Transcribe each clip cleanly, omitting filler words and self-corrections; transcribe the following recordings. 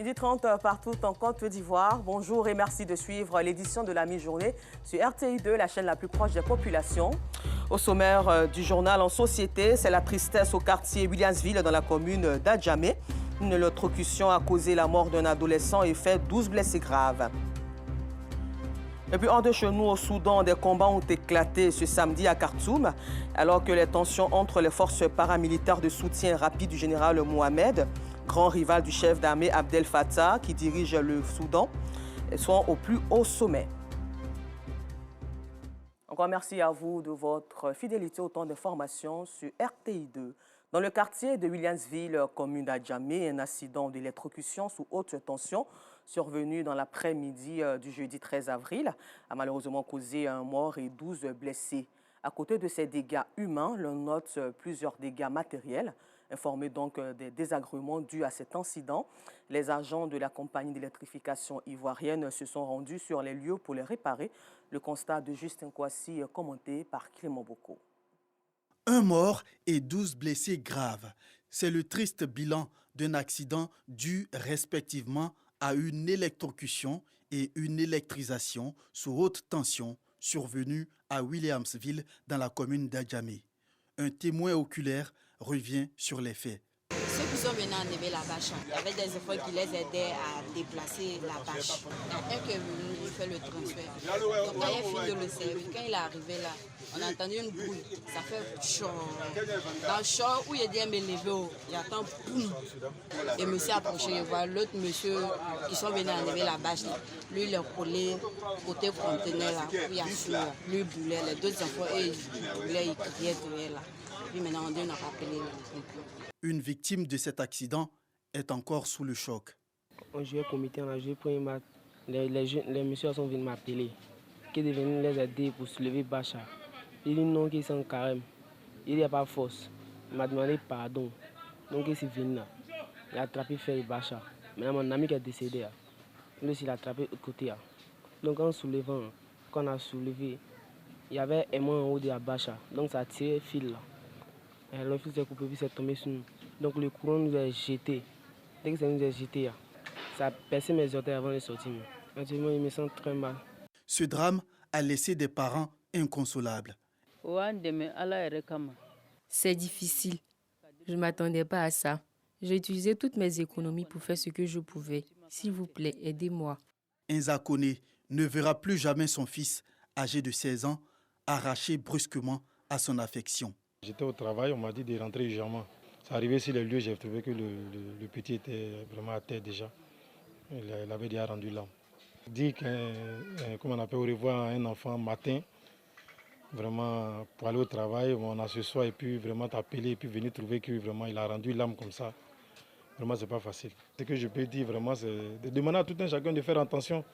12h30 partout en Côte d'Ivoire. Bonjour et merci de suivre l'édition de la mi-journée sur RTI2, la chaîne la plus proche des populations. Au sommaire du journal En Société, c'est la tristesse au quartier Williamsville dans la commune d'Adjamé. Une électrocution a causé la mort d'un adolescent et fait 12 blessés graves. Et puis hors de chez nous, au Soudan, des combats ont éclaté ce samedi à Khartoum, alors que les tensions entre les forces paramilitaires de soutien rapide du général Mohamed, grand rival du chef d'armée Abdel Fattah, qui dirige le Soudan, sont au plus haut sommet. Encore merci à vous de votre fidélité au temps d'information sur RTI2. Dans le quartier de Williamsville, commune d'Adjamé, un accident d'électrocution sous haute tension survenu dans l'après-midi du jeudi 13 avril a malheureusement causé un mort et 12 blessés. À côté de ces dégâts humains, l'on note plusieurs dégâts matériels. Informés donc des désagréments dus à cet incident, les agents de la compagnie d'électrification ivoirienne se sont rendus sur les lieux pour les réparer. Le constat de Justin Kouassi commenté par Clément Boko. Un mort et 12 blessés graves. C'est le triste bilan d'un accident dû respectivement à une électrocution et une électrisation sous haute tension survenue à Williamsville dans la commune d'Adjamé. Un témoin oculaire revient sur les faits. Ceux qui sont venus enlever la bâche, il y avait des efforts qui les aidaient à déplacer la bâche. Il y a un qui est venu, il fait le transfert. Donc quand il a fini de le servir, quand il est arrivé là, on a entendu une bruit, ça fait chaud. Dans le chaud où il dit à me lever, il attend boum. Et monsieur a approché, il voit l'autre monsieur qui sont venus enlever la bâche. Lui, il est collé côté conteneur là, où il y a fou. Lui, il boulait, les deux enfants, et il boulait, il criait derrière là. Puis maintenant, on a rappelé le complot. Une victime de cet accident est encore sous le choc. On jouait au comité, on a joué pour une match. Les messieurs sont venus m'appeler, qui est venu les aider pour soulever Bacha. Il dit non, qu'ils sont carême. Il n'y a pas de force. Il m'a demandé pardon. Donc il s'est venu là. Il a attrapé Fer Bacha. Maintenant mon ami qui est décédé là. Lui aussi il a attrapé l'autre côté là. Donc en soulevant, quand on a soulevé, il y avait un aimant en haut de la Bacha. Donc ça a tiré le fil là. Et le fil s'est coupé puis c'est tombé sur nous. Donc le courant nous a jeté. Dès que ça nous a jeté, ça a percé mes orteils avant de sortir. Actuellement, il me sent très mal. Ce drame a laissé des parents inconsolables. C'est difficile. Je ne m'attendais pas à ça. J'ai utilisé toutes mes économies pour faire ce que je pouvais. S'il vous plaît, aidez-moi. Nzakone ne verra plus jamais son fils, âgé de 16 ans, arraché brusquement à son affection. J'étais au travail, on m'a dit de rentrer urgemment. C'est arrivé sur les lieux, j'ai trouvé que le petit était vraiment à terre déjà. Il avait déjà rendu l'âme. Dire comme on appelle au revoir à un enfant matin, vraiment pour aller au travail, on a ce soir et puis vraiment t'appeler et puis venir trouver que vraiment il a rendu l'âme comme ça. Vraiment c'est pas facile. Ce que je peux dire vraiment c'est de demander à tout un chacun de faire attention.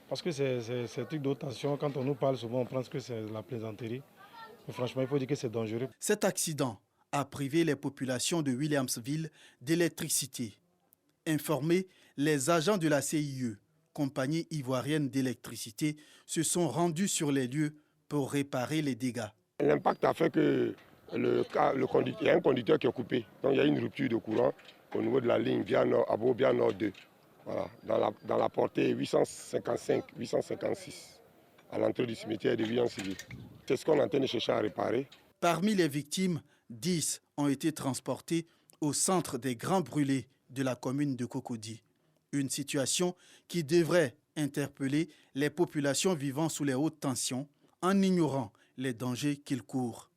Parce que c'est un truc d'autre tension. Quand on nous parle souvent on pense que c'est la plaisanterie. Mais franchement il faut dire que c'est dangereux. Cet accident a privé les populations de Williamsville d'électricité. Informés, les agents de la CIE, compagnie ivoirienne d'électricité, se sont rendus sur les lieux pour réparer les dégâts. L'impact a fait que il y a un conducteur qui est coupé. Donc il y a une rupture de courant au niveau de la ligne via Nord, Abo, via Nord 2, voilà, dans la portée 855-856, à l'entrée du cimetière de Williamsville. C'est ce qu'on est en train de chercher à réparer. Parmi les victimes, 10 ont été transportés au centre des grands brûlés de la commune de Cocody. Une situation qui devrait interpeller les populations vivant sous les hautes tensions en ignorant les dangers qu'ils courent.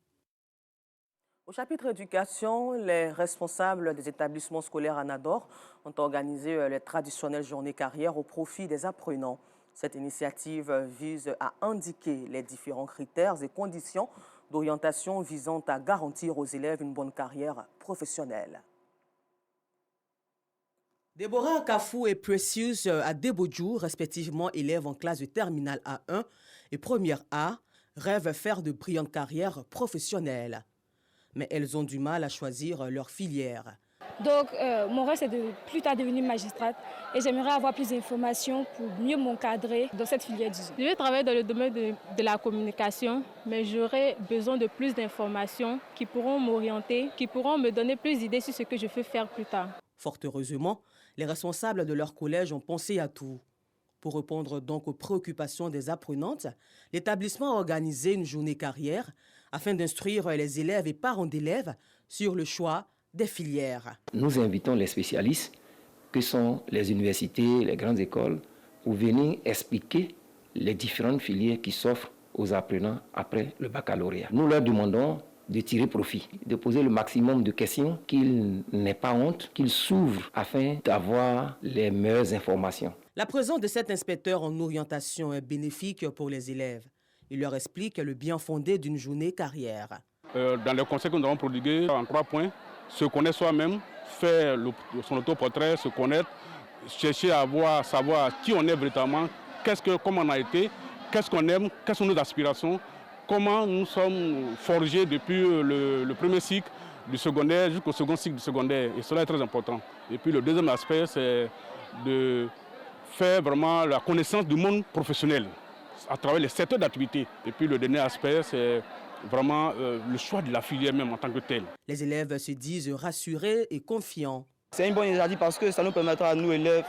Au chapitre éducation, les responsables des établissements scolaires Anador ont organisé les traditionnelles journées carrières au profit des apprenants. Cette initiative vise à indiquer les différents critères et conditions d'orientation visant à garantir aux élèves une bonne carrière professionnelle. Déborah Kafou et Precious Adebodjou, respectivement élèves en classe de terminale A1 et première A, rêvent faire de brillantes carrières professionnelles. Mais elles ont du mal à choisir leur filière. Donc, mon rêve, c'est de plus tard devenir magistrate et j'aimerais avoir plus d'informations pour mieux m'encadrer dans cette filière, disons. Je vais travailler dans le domaine de la communication, mais j'aurai besoin de plus d'informations qui pourront m'orienter, qui pourront me donner plus d'idées sur ce que je veux faire plus tard. Fort heureusement, les responsables de leur collège ont pensé à tout. Pour répondre donc aux préoccupations des apprenantes, l'établissement a organisé une journée carrière afin d'instruire les élèves et parents d'élèves sur le choix des filières. Nous invitons les spécialistes, que sont les universités, les grandes écoles, pour venir expliquer les différentes filières qui s'offrent aux apprenants après le baccalauréat. Nous leur demandons de tirer profit, de poser le maximum de questions, qu'ils n'aient pas honte, qu'ils s'ouvrent afin d'avoir les meilleures informations. La présence de cet inspecteur en orientation est bénéfique pour les élèves. Il leur explique le bien fondé d'une journée carrière. Dans les conseils que nous avons prodigués en 3 points, se connaître soi-même, faire son autoportrait, se connaître, chercher à savoir qui on est véritablement, comment on a été, qu'est-ce qu'on aime, quelles sont nos aspirations, comment nous sommes forgés depuis le premier cycle du secondaire jusqu'au second cycle du secondaire. Et cela est très important. Et puis le deuxième aspect, c'est de faire vraiment la connaissance du monde professionnel à travers les secteurs d'activité. Et puis le dernier aspect, c'est vraiment le choix de la filière même en tant que telle. Les élèves se disent rassurés et confiants. C'est une bonne initiative parce que ça nous permettra à nous, élèves,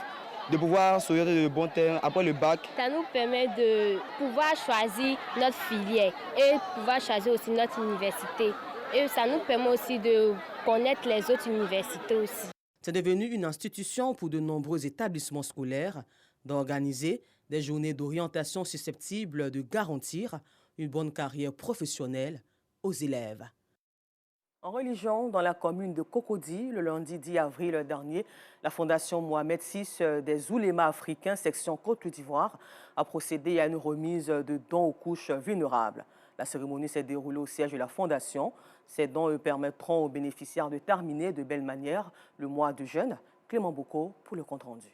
de pouvoir s'orienter de bons termes après le bac. Ça nous permet de pouvoir choisir notre filière et pouvoir choisir aussi notre université. Et ça nous permet aussi de connaître les autres universités aussi. C'est devenu une institution pour de nombreux établissements scolaires d'organiser des journées d'orientation susceptibles de garantir une bonne carrière professionnelle aux élèves. En religion, dans la commune de Cocody, le lundi 10 avril dernier, la Fondation Mohamed VI des oulémas africains, section Côte d'Ivoire, a procédé à une remise de dons aux couches vulnérables. La cérémonie s'est déroulée au siège de la Fondation. Ces dons permettront aux bénéficiaires de terminer de belle manière le mois de jeûne. Clément Boko pour le compte-rendu.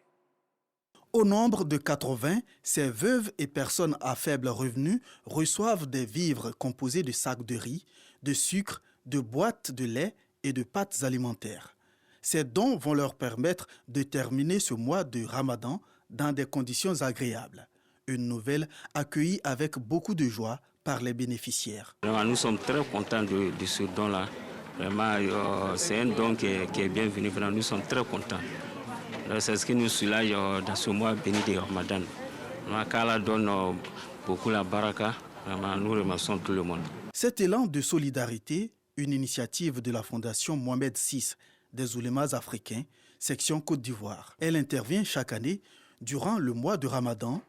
Au nombre de 80, ces veuves et personnes à faible revenu reçoivent des vivres composés de sacs de riz, de sucre, de boîtes de lait et de pâtes alimentaires. Ces dons vont leur permettre de terminer ce mois de Ramadan dans des conditions agréables. Une nouvelle accueillie avec beaucoup de joie par les bénéficiaires. Nous sommes très contents de ce don-là. Vraiment, c'est un don qui est bienvenu. Vraiment, nous sommes très contents. C'est ce qui nous soulage dans ce mois béni de Ramadan. Allah donne beaucoup la baraka. Vraiment, nous remercions tout le monde. Cet élan de solidarité, une initiative de la Fondation Mohamed VI des oulémas africains, section Côte d'Ivoire. Elle intervient chaque année durant le mois de Ramadan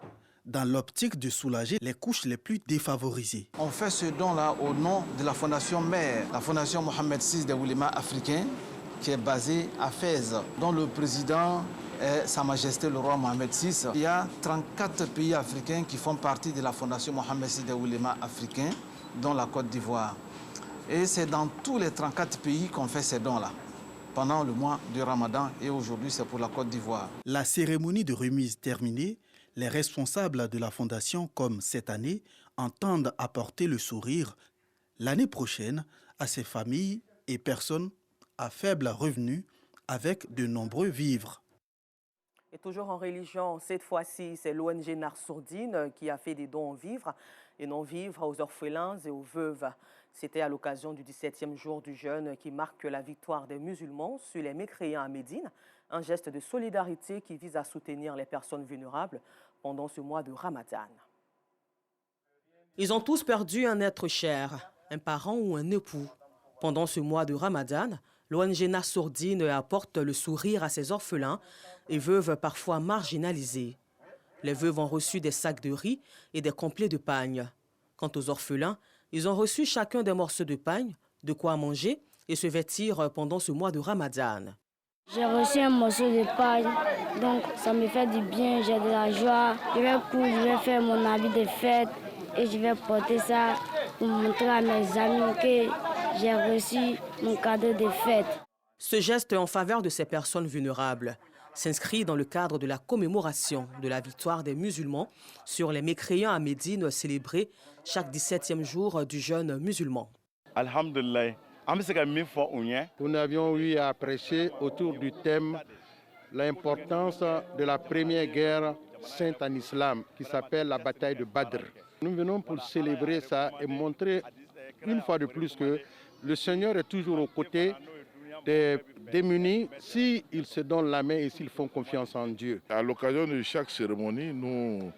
dans l'optique de soulager les couches les plus défavorisées. On fait ce don-là au nom de la Fondation Mère, la Fondation Mohamed VI des oulémas africains, qui est basée à Fès, dont le président est Sa Majesté le roi Mohamed VI. Il y a 34 pays africains qui font partie de la Fondation Mohamed VI des oulémas africains, dont la Côte d'Ivoire. Et c'est dans tous les 34 pays qu'on fait ces dons-là, pendant le mois de Ramadan, et aujourd'hui c'est pour la Côte d'Ivoire. La cérémonie de remise terminée, les responsables de la Fondation, comme cette année, entendent apporter le sourire l'année prochaine à ces familles et personnes à faible revenu avec de nombreux vivres. Et toujours en religion, cette fois-ci, c'est l'ONG Narsourdine qui a fait des dons en vivres et non-vivres aux orphelins et aux veuves. C'était à l'occasion du 17e jour du jeûne qui marque la victoire des musulmans sur les mécréants à Médine, un geste de solidarité qui vise à soutenir les personnes vulnérables pendant ce mois de Ramadan. Ils ont tous perdu un être cher, un parent ou un époux. Pendant ce mois de Ramadan, l'ONG Narsourdine apporte le sourire à ces orphelins et veuves parfois marginalisées. Les veuves ont reçu des sacs de riz et des complets de pagne. Quant aux orphelins, ils ont reçu chacun des morceaux de pagne, de quoi manger et se vêtir pendant ce mois de Ramadan. J'ai reçu un morceau de pagne, donc ça me fait du bien, j'ai de la joie. Je vais coudre, je vais faire mon habit de fête et je vais porter ça pour montrer à mes amis que j'ai reçu mon cadeau de fête. Ce geste en faveur de ces personnes vulnérables s'inscrit dans le cadre de la commémoration de la victoire des musulmans sur les mécréants à Médine célébrée chaque 17e jour du jeûne musulman. Alhamdulillah. Nous avions eu à prêcher autour du thème l'importance de la première guerre sainte en islam qui s'appelle la bataille de Badr. Nous venons pour célébrer ça et montrer une fois de plus que le Seigneur est toujours aux côtés des démunis s'ils se donnent la main et s'ils font confiance en Dieu. À l'occasion de chaque cérémonie, nous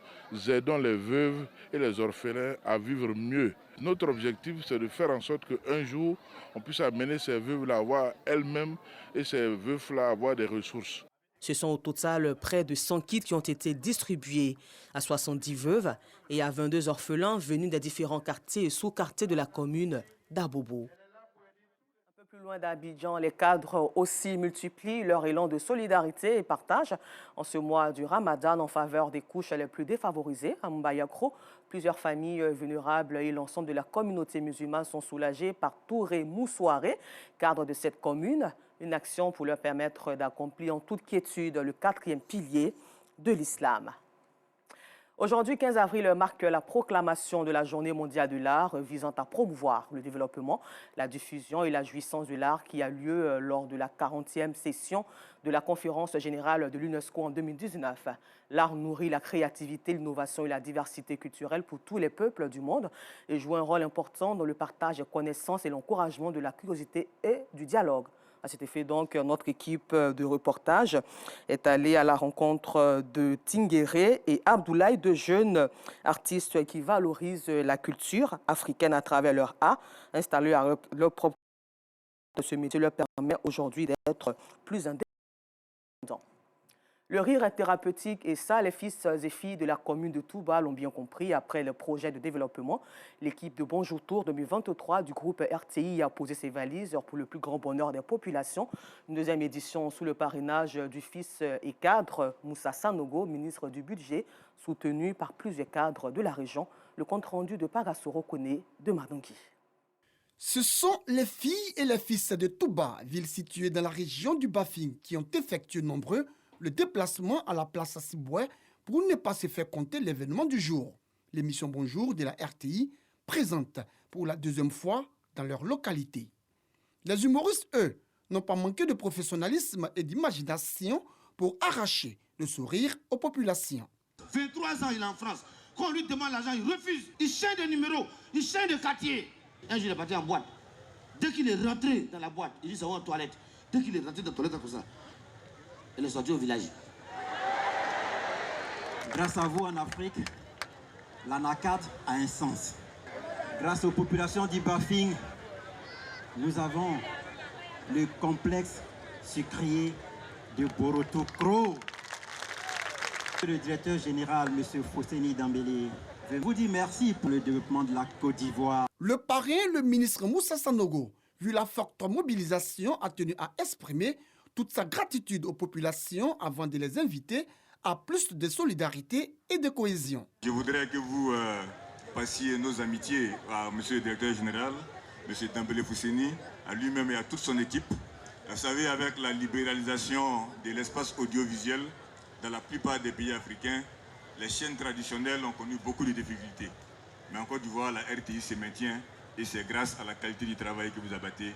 aidons les veuves et les orphelins à vivre mieux. Notre objectif, c'est de faire en sorte qu'un jour, on puisse amener ces veuves-là à avoir elles-mêmes et ces veufs-là à avoir des ressources. Ce sont au total près de 100 kits qui ont été distribués à 70 veuves et à 22 orphelins venus des différents quartiers et sous-quartiers de la commune d'Abobo. Un peu plus loin d'Abidjan, les cadres aussi multiplient leur élan de solidarité et partage en ce mois du Ramadan en faveur des couches les plus défavorisées. À Mbayakro, plusieurs familles vulnérables et l'ensemble de la communauté musulmane sont soulagées par Touré Moussouaré, cadre de cette commune. Une action pour leur permettre d'accomplir en toute quiétude le 4e pilier de l'islam. Aujourd'hui, 15 avril, marque la proclamation de la Journée mondiale de l'art visant à promouvoir le développement, la diffusion et la jouissance de l'art qui a lieu lors de la 40e session de la Conférence générale de l'UNESCO en 2019. L'art nourrit la créativité, l'innovation et la diversité culturelle pour tous les peuples du monde et joue un rôle important dans le partage des connaissances et l'encouragement de la curiosité et du dialogue. À cet effet, donc, notre équipe de reportage est allée à la rencontre de Tinguéré et Abdoulaye, deux jeunes artistes qui valorisent la culture africaine à travers leur art, installés à leur propre. Ce métier leur permet aujourd'hui d'être plus indépendants. Le rire est thérapeutique et ça, les fils et filles de la commune de Touba l'ont bien compris. Après le projet de développement, l'équipe de Bonjour Tour 2023 du groupe RTI a posé ses valises pour le plus grand bonheur des populations. Une deuxième édition sous le parrainage du fils et cadre Moussa Sanogo, ministre du Budget, soutenu par plusieurs cadres de la région. Le compte-rendu de Pagasoro Kone de Madangui. Ce sont les filles et les fils de Touba, ville située dans la région du Bafing, qui ont effectué nombreux le déplacement à la place Assiboué pour ne pas se faire compter l'événement du jour. L'émission Bonjour de la RTI présente pour la deuxième fois dans leur localité. Les humoristes, eux, n'ont pas manqué de professionnalisme et d'imagination pour arracher le sourire aux populations. 23 ans, il est en France. Quand on lui demande l'argent, il refuse. Il change de numéro, il change de quartier. Un jour, il est parti en boîte. Dès qu'il est rentré dans la boîte, il dit ça va aux toilettes. Dès qu'il est rentré dans la toilette comme ça, il est sorti au village. Grâce à vous en Afrique, la NACAD a un sens. Grâce aux populations du Bafing, nous avons le complexe sucrier de Borotokro. Le directeur général, M. Fosseni Dambélé, je vous dis merci pour le développement de la Côte d'Ivoire. Le parrain, le ministre Moussa Sanogo, vu la forte mobilisation, a tenu à exprimer toute sa gratitude aux populations avant de les inviter à plus de solidarité et de cohésion. Je voudrais que vous passiez nos amitiés à M. le directeur général, M. Dambélé Fousseni, à lui-même et à toute son équipe. Vous savez, avec la libéralisation de l'espace audiovisuel dans la plupart des pays africains, les chaînes traditionnelles ont connu beaucoup de difficultés. Mais en Côte d'Ivoire, la RTI se maintient et c'est grâce à la qualité du travail que vous abattez.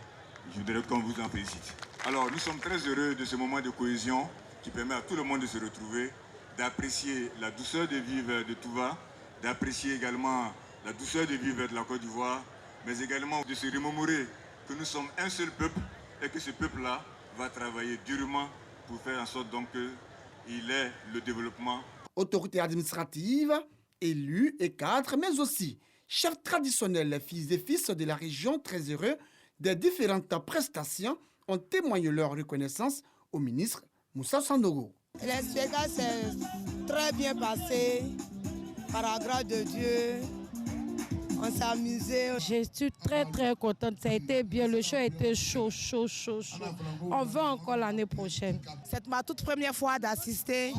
Je voudrais qu'on vous en félicite. Alors, nous sommes très heureux de ce moment de cohésion qui permet à tout le monde de se retrouver, d'apprécier la douceur de vivre de Touba, d'apprécier également la douceur de vivre de la Côte d'Ivoire, mais également de se remémorer que nous sommes un seul peuple et que ce peuple-là va travailler durement pour faire en sorte donc qu'il ait le développement. Autorités administratives, élus et cadres, mais aussi chefs traditionnels, les filles et fils de la région très heureux des différentes prestations ont témoigné leur reconnaissance au ministre Moussa Sanogo. Le spectacle s'est très bien passé, par la grâce de Dieu. On s'est amusé. Je suis très contente, ça a été bien, le show a été chaud. On va encore l'année prochaine. C'est ma toute première fois d'assister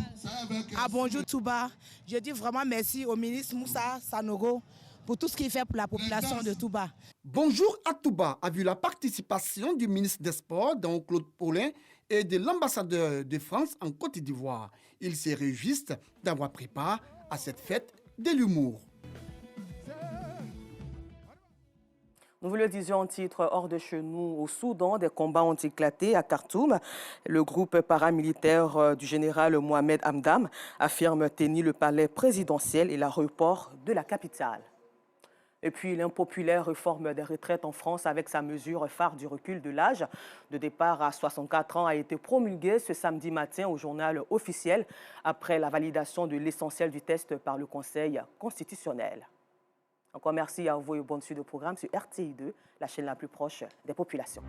à Bonjour Touba. Je dis vraiment merci au ministre Moussa Sanogo pour tout ce qu'il fait pour la population de Touba. Bonjour à Touba a vu la participation du ministre des Sports, dont Claude Paulin, et de l'ambassadeur de France en Côte d'Ivoire. Ils se réjouissent d'avoir pris part à cette fête de l'humour. Nous vous le disions en titre, hors de chez nous, au Soudan, des combats ont éclaté à Khartoum. Le groupe paramilitaire du général Mohamed Hamdam affirme tenir le palais présidentiel et l'aéroport de la capitale. Et puis l'impopulaire réforme des retraites en France avec sa mesure phare du recul de l'âge de départ à 64 ans a été promulguée ce samedi matin au journal officiel après la validation de l'essentiel du test par le Conseil constitutionnel. Encore merci à vous et bonne suite de programme sur RTI2, la chaîne la plus proche des populations.